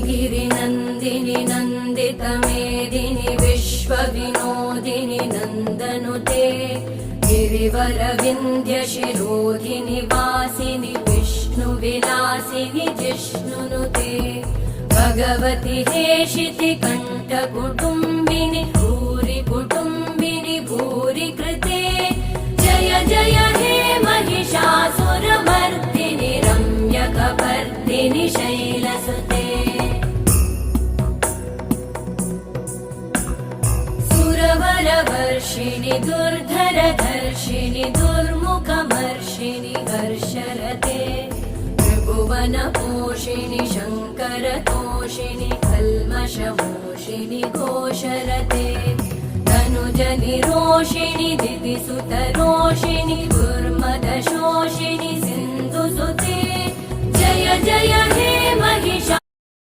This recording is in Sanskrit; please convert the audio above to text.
गिरिनन्दिनि नन्दितमेदिनि विश्वविनोदिनि नन्दनुते गिरिवरविन्ध्यशिरोधिनि वासिनि विष्णुविलासिनि जिष्णुनुते भगवति हेशिति कण्ठकुटुम्बिनि भूरि कुटुम्बिनि भूरि कृते जय जय हे महिषासुरमर्दिनि रम्यकपर्दिनि शैलसुते सुरवरवर्षिणि दुर्धरधर्षिणि दुर्मुखमर्षिणि हर्षरते त्रिभुवनपोषिणि शङ्करतोषिणि कल्मषमोषिणि घोषरते तनुजनिरोषिणि दितिसुतरोषिणि दुर्मदशोषिणि सिन्धुसुते जय जय हे महिषासुरमर्दिनि